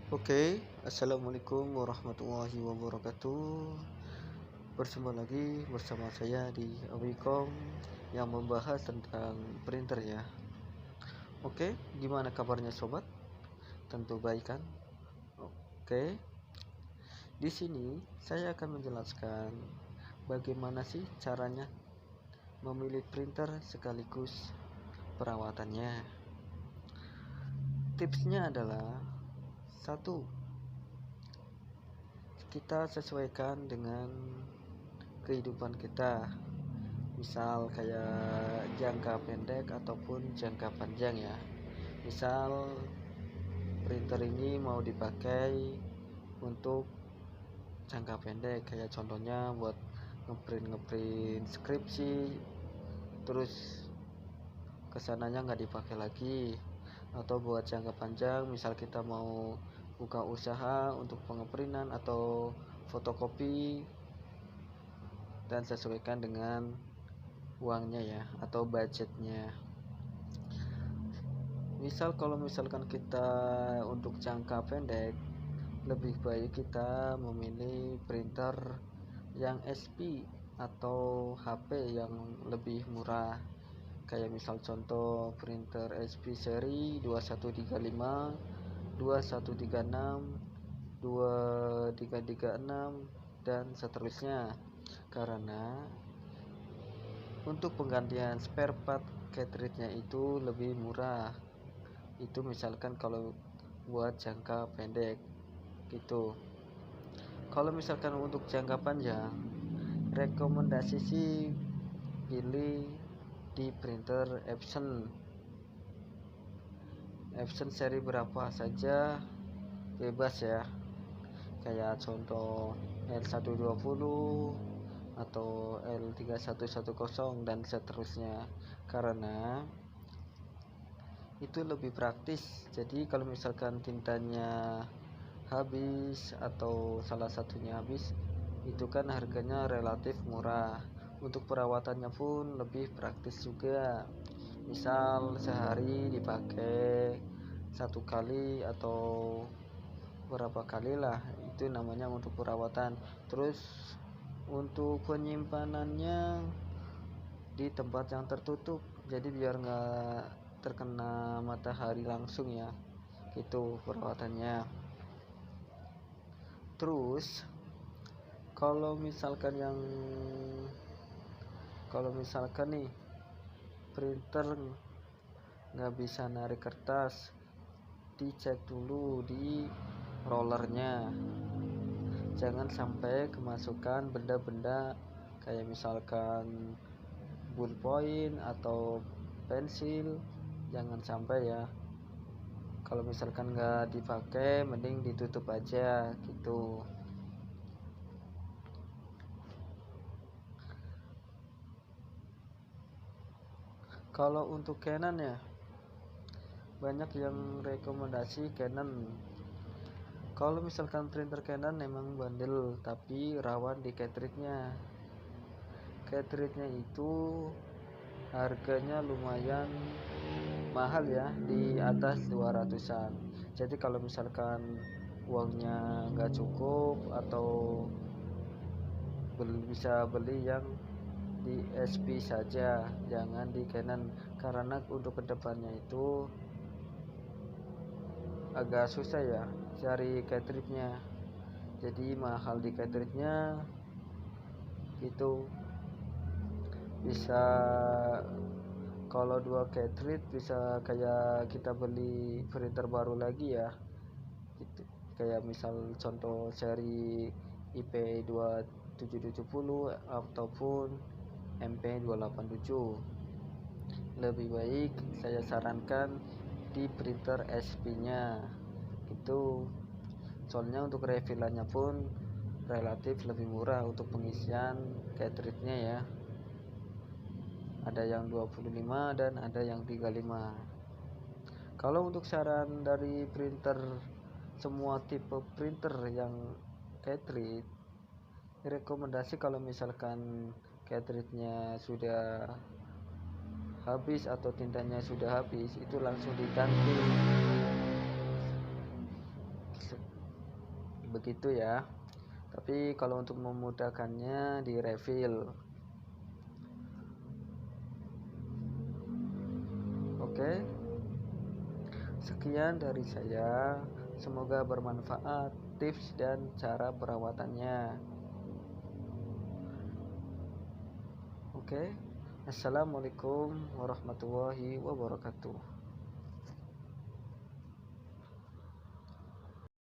Oke, assalamualaikum warahmatullahi wabarakatuh. Berjumpa lagi bersama saya di Awicom yang membahas tentang printer ya. Oke, gimana kabarnya sobat? Tentu baik kan? Oke, di sini saya akan menjelaskan bagaimana sih caranya memilih printer sekaligus perawatannya. Tipsnya adalah satu, kita sesuaikan dengan kehidupan kita, misal kayak jangka pendek ataupun jangka panjang ya. Misal printer ini mau dipakai untuk jangka pendek, kayak contohnya buat ngeprint skripsi, terus kesananya nggak dipakai lagi. Atau buat jangka panjang, misal kita mau buka usaha untuk pengeprintan atau fotokopi, dan sesuaikan dengan uangnya ya atau budgetnya. Misal kalau misalkan kita untuk jangka pendek, lebih baik kita memilih printer yang SP atau HP yang lebih murah, kayak misal contoh printer SP seri 2135, 2136, 2336 dan seterusnya. Karena untuk penggantian spare part cartridge-nya itu lebih murah. Itu misalkan kalau buat jangka pendek gitu. Kalau misalkan untuk jangka panjang, rekomendasi sih pilih di printer Epson seri berapa saja bebas ya, kayak contoh L120 atau L3110 dan seterusnya, karena itu lebih praktis. Jadi kalau misalkan tintanya habis atau salah satunya habis, itu kan harganya relatif murah. Untuk perawatannya pun lebih praktis juga. Misal sehari dipakai satu kali atau berapa kali lah, itu namanya untuk perawatan. Terus untuk penyimpanannya di tempat yang tertutup, jadi biar nggak terkena matahari langsung ya, gitu perawatannya. Terus kalau misalkan nih printer nggak bisa narik kertas, dicek dulu di rollernya, jangan sampai kemasukan benda-benda kayak misalkan ballpoint atau pensil, jangan sampai ya. Kalau misalkan nggak dipakai, mending ditutup aja gitu. Kalau untuk Canon ya, banyak yang rekomendasi Canon. Kalau misalkan printer Canon memang bandel, tapi rawan di cartridge-nya. Cartridge-nya itu harganya lumayan mahal ya, di atas 200-an. Jadi kalau misalkan uangnya nggak cukup atau bisa beli yang di SP saja, jangan di Canon, karena untuk kedepannya itu agak susah ya cari cartridge-nya, jadi mahal di cartridge-nya itu. Bisa kalau 2 cartridge bisa kayak kita beli printer baru lagi ya gitu. Kayak misal contoh seri IP2770 ataupun MP287. Lebih baik saya sarankan di printer SP-nya gitu. Soalnya untuk refillannya pun relatif lebih murah untuk pengisian cartridge-nya ya. Ada yang 25 dan ada yang 35. Kalau untuk saran dari printer, semua tipe printer yang cartridge, rekomendasi kalau misalkan cartridge-nya sudah habis atau tintanya sudah habis, itu langsung diganti. begitu ya. Tapi kalau untuk memudahkannya di refill. Oke, sekian dari saya. Semoga bermanfaat tips dan cara perawatannya. Oke, assalamualaikum warahmatullahi wabarakatuh.